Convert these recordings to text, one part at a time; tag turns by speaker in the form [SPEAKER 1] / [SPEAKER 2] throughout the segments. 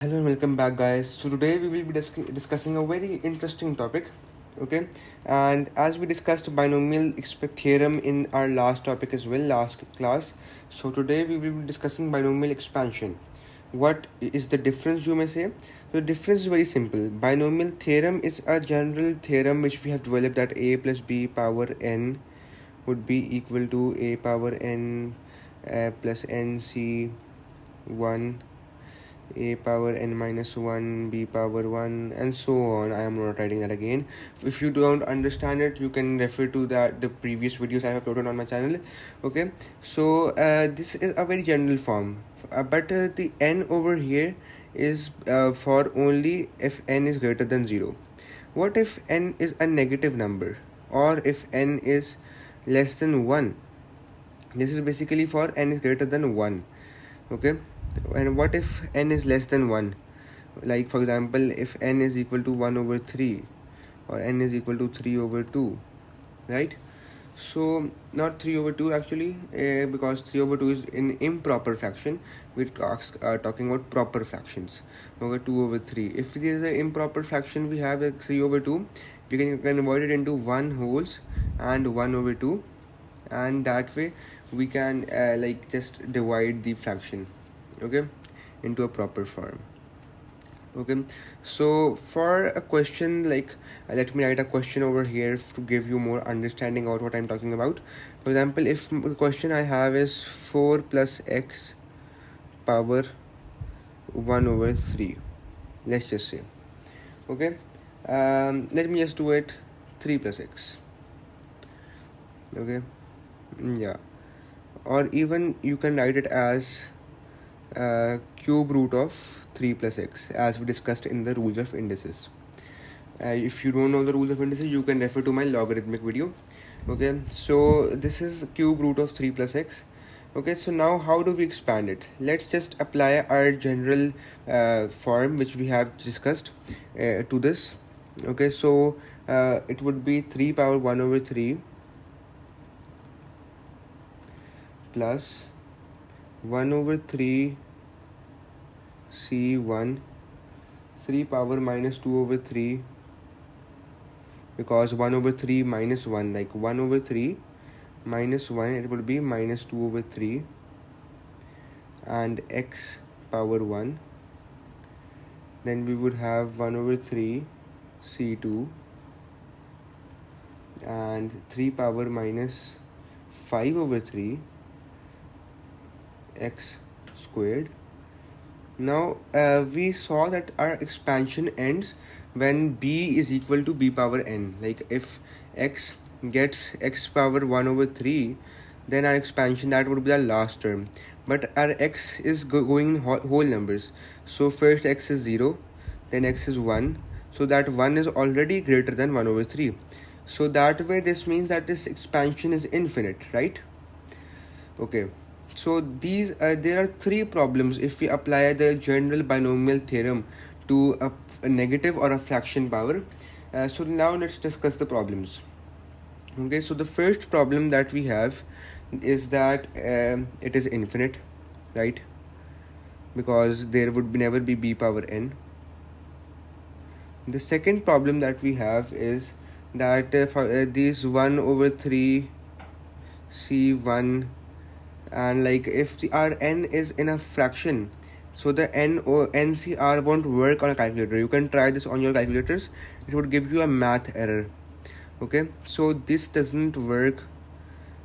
[SPEAKER 1] Hello and welcome back, guys. So today we will be discussing a very interesting topic. Okay, and as we discussed binomial theorem in our last topic as well, last class. So today we will be discussing binomial expansion. What is the difference, you may say? The difference is very simple. Binomial theorem is a general theorem which we have developed that a plus b power n would be equal to a power n plus nc 1, a power n minus 1, b power 1, and so on. I am not writing that again. If you don't understand it, you can refer to the previous videos I have uploaded on my channel. Okay, so this is a very general form, but the n over here is for only if n is greater than 0. What if n is a negative number, or if n is less than 1? This is basically for n is greater than 1. Okay, and what if n is less than 1? Like, for example, if n is equal to 1 over 3, or n is equal to 3 over 2, right? So not 3 over 2 actually, because 3 over 2 is in improper fraction. We're talking about proper fractions. Okay, 2 over 3. If there is an improper fraction, we have a 3 over 2. We can avoid it into 1 wholes and 1 over 2, and that way we can just divide the fraction, okay, into a proper form. Okay, so for a question let me write a question over here to give you more understanding about what I'm talking about. For example, if the question I have is 4 plus x power 1 over 3, let's just say. Okay, let me just do it 3 plus x. Okay, yeah, or even you can write it as cube root of 3 plus x, as we discussed in the rules of indices. If you don't know the rules of indices, you can refer to my logarithmic video. Okay, so this is cube root of 3 plus x. Okay, so now how do we expand it? Let's just apply our general form which we have discussed to this. Okay, so it would be 3 power 1 over 3 plus 1 over 3 c1, 3 power minus 2 over 3, because 1 over 3 minus 1, like 1 over 3 minus 1, it would be minus 2 over 3, and x power 1. Then we would have 1 over 3 c2 and 3 power minus 5 over 3 x squared. Now we saw that our expansion ends when b is equal to b power n. Like if x gets x power 1 over 3, then our expansion, that would be the last term. But our x is going in whole numbers. So first x is 0, then x is 1. So that 1 is already greater than 1 over 3. So that way this means that this expansion is infinite, right? Okay. So these there are three problems if we apply the general binomial theorem to a negative or a fraction power. So now let's discuss the problems. Okay, so the first problem that we have is that it is infinite, right? Because there would never be b power n. The second problem that we have is that for these 1 over 3 c1, and like if our n is in a fraction, so the n or ncr won't work on a calculator. You can try this on your calculators, it would give you a math error. Okay, so this doesn't work,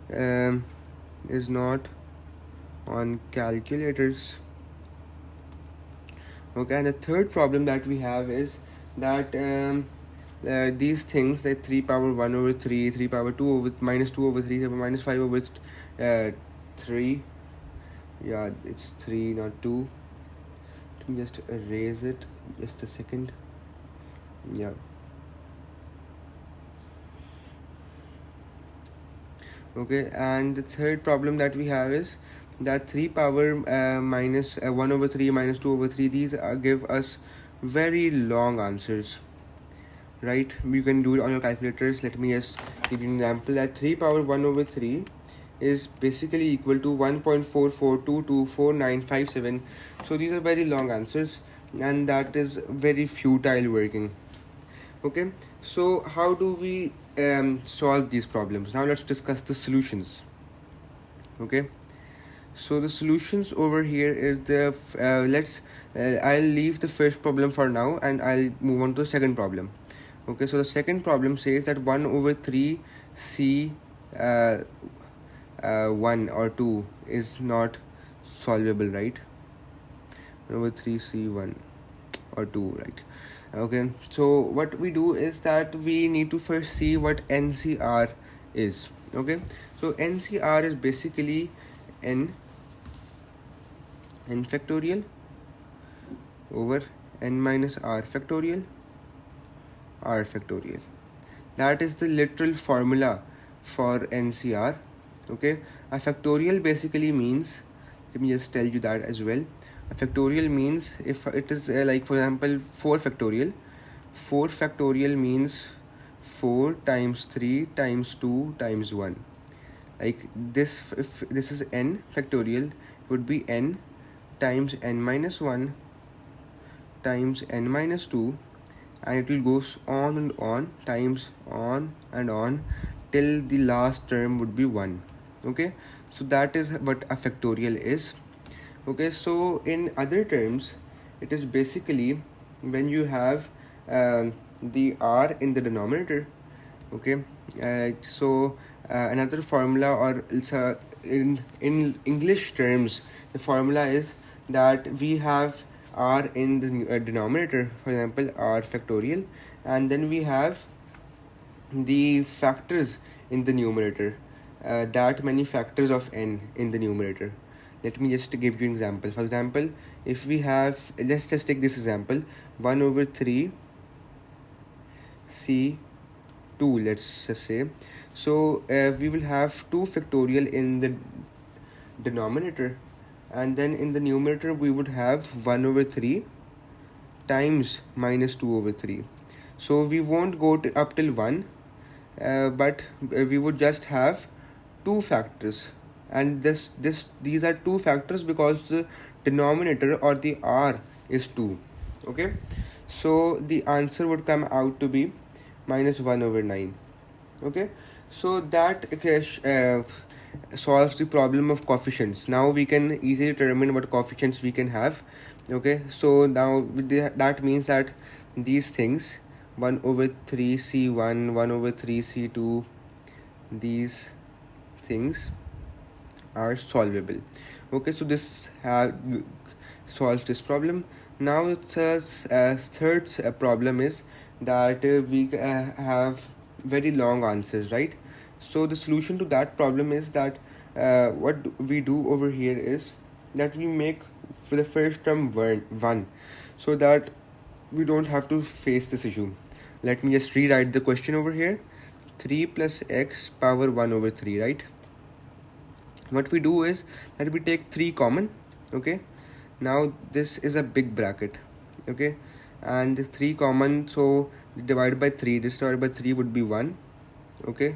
[SPEAKER 1] is not on calculators. Okay, and the third problem that we have is that these things like 3 power 1 over 3, 3 power 2 over minus 2 over 3, minus 5 over 3, yeah, it's 3 not 2. Let me just erase it, just a second. Yeah, okay, and the third problem that we have is that 3 power minus 1 over 3 minus 2 over 3, these give us very long answers, right? You can do it on your calculators. Let me just give you an example that 3 power 1 over 3 is basically equal to 1.44224957. So these are very long answers, and that is very futile working. Okay, so how do we solve these problems? Now let's discuss the solutions. Okay, so the solutions over here is I'll leave the first problem for now and I'll move on to the second problem. Okay, so the second problem says that 1 over 3 c 1 or 2 is not solvable, right? 1 over 3 c 1 or 2, right? Okay, so what we do is that we need to first see what NCR is. Okay, so NCR is basically n factorial over n minus r factorial that is the literal formula for NCR. Okay, a factorial basically means, let me just tell you that as well. A factorial means, if it is like for example 4 factorial means 4 times 3 times 2 times 1. Like this, if this is n factorial, it would be n times n minus 1 times n minus 2, and it will goes on and on, times on and on, till the last term would be 1. Okay, so that is what a factorial is. Okay, so in other terms, it is basically when you have the r in the denominator. Okay, another formula, or it's in English terms, the formula is that we have r in the denominator, for example r factorial, and then we have the factors in the numerator, that many factors of n in the numerator. Let me just give you an example. For example, if we have, let's just take this example, 1 over 3 c 2, let's just say. So we will have 2 factorial in the denominator, and then in the numerator we would have 1 over 3 times minus 2 over 3. So we won't go up till 1, but we would just have 2 factors, and these are 2 factors because the denominator or the r is 2. Okay, so the answer would come out to be minus 1 over 9. Okay, so that solves the problem of coefficients. Now we can easily determine what coefficients we can have. Okay, so now that means that these things, 1 over 3 c1, 1 over 3 c2, these things are solvable. Okay, so this solves this problem. Now the third problem is that we have very long answers, right? So the solution to that problem is that what we do over here is that we make for the first term 1, so that we don't have to face this issue. Let me just rewrite the question over here. 3 plus x power 1 over 3, right? What we do is that we take 3 common. Okay, now this is a big bracket. Okay, and the 3 common, so divided by 3, this divided by 3 would be 1. Okay,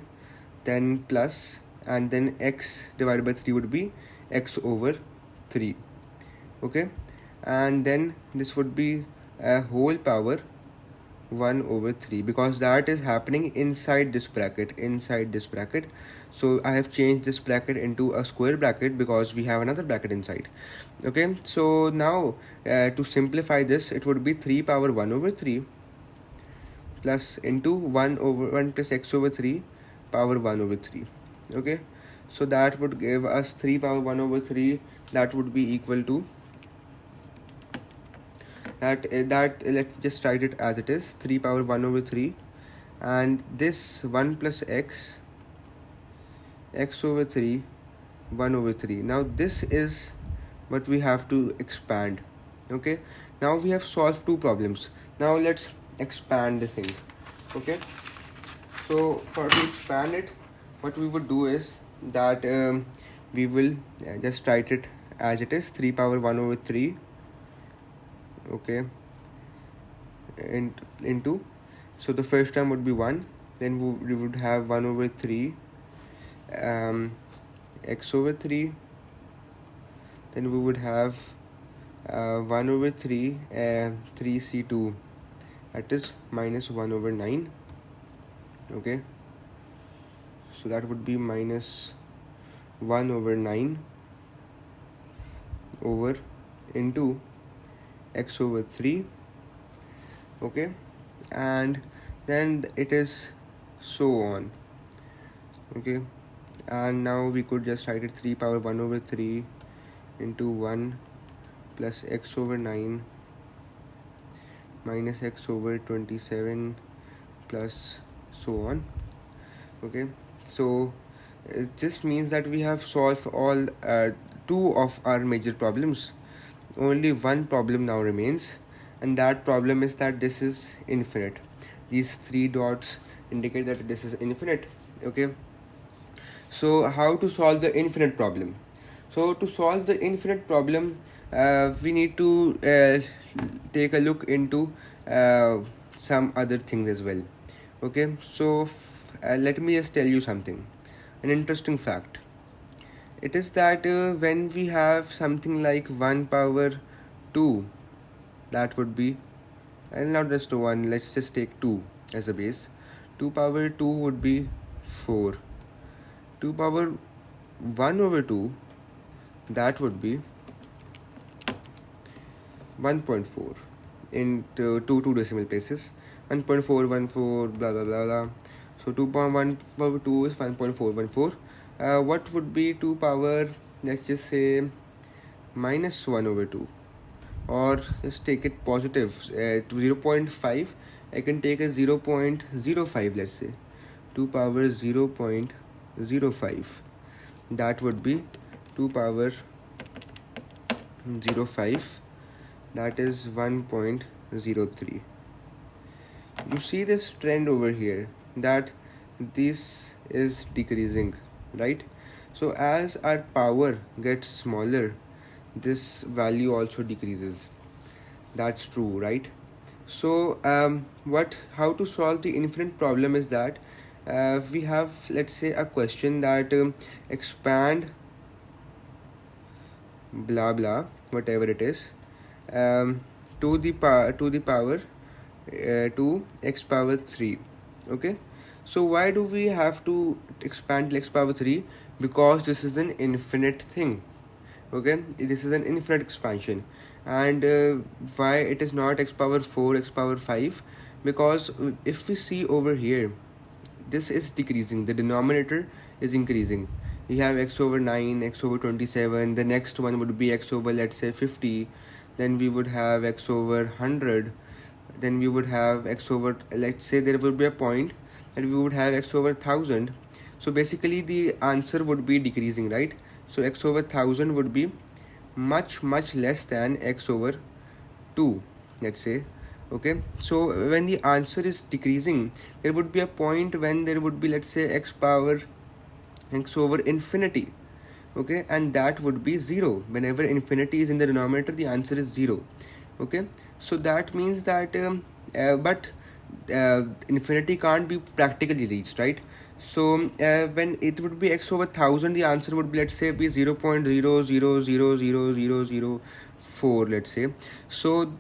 [SPEAKER 1] then plus, and then x divided by 3 would be x over 3. Okay, and then this would be a whole power 1 over 3, because that is happening inside this bracket. So I have changed this bracket into a square bracket because we have another bracket inside. Okay, so now to simplify this, it would be 3 power 1 over 3 plus into 1 plus x over 3 power 1 over 3. Okay, so that would give us 3 power 1 over 3, that would be equal to that let's just write it as it is, 3 power 1 over 3, and this 1 plus x over 3, 1 over 3. Now this is what we have to expand. Okay, now we have solved 2 problems. Now let's expand the thing. Okay, so for to expand it, what we would do is that we will just write it as it is, 3 power 1 over 3. Okay, and into, so the first term would be 1, then we would have 1 over 3 x over 3, then we would have 1 over 3, 3c2, that is minus 1 over 9. Okay, so that would be minus 1 over 9 over into x over 3. Okay, and then it is so on. Okay, and now we could just write it 3 power 1 over 3 into 1 plus x over 9 minus x over 27 plus so on. Okay, so this means that we have solved all two of our major problems. Only one problem now remains, and that problem is that this is infinite. These three dots indicate that this is infinite. Okay, so how to solve the infinite problem? So to solve the infinite problem, we need to take a look into some other things as well. Okay, so let me just tell you something, an interesting fact. It is that when we have something like 1 power 2, that would be, and not just 1, let's just take 2 as a base. 2 power 2 would be 4. 2 power 1 over 2, that would be 1.4 into two decimal places. 1.414 blah blah blah blah. So 2.1 over 2 is 1.414. What would be 2 power, let's just say, minus 1 over 2, or just take it positive, 0.5. I can take a 0.05, let's say 2 power 0.05. That would be 2 power 0.5, that is 1.03. You see this trend over here, that this is decreasing, right? So as our power gets smaller, this value also decreases. That's true, right? So how to solve the infinite problem is that we have, let's say, a question that expand blah blah, whatever it is, to the power 2 x power 3. Okay, so why do we have to expand x power 3? Because this is an infinite thing. Okay, this is an infinite expansion. And why it is not x power 4, x power 5? Because if we see over here, this is decreasing, the denominator is increasing. We have x over 9, x over 27, the next one would be x over, let's say, 50, then we would have x over 100, then we would have x over, let's say there would be a point that we would have x over 1000. So basically the answer would be decreasing, right? So x over 1000 would be much less than x over 2, let's say. Okay, so when the answer is decreasing, there would be a point when there would be, let's say, x over infinity. Okay, and that would be 0. Whenever infinity is in the denominator, the answer is 0. Okay, so that means that but infinity can't be practically reached, right? So when it would be x over 1000, the answer would be, let's say, be 0.00000004, let's say. So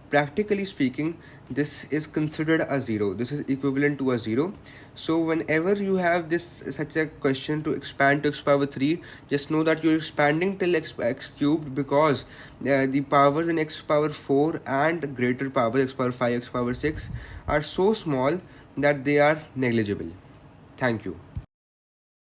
[SPEAKER 1] practically speaking, this is considered a 0. This is equivalent to a 0. So whenever you have such a question to expand to x power 3, just know that you're expanding till x cubed, because the powers in x power 4 and greater powers, x power 5, x power 6, are so small that they are negligible. Thank you.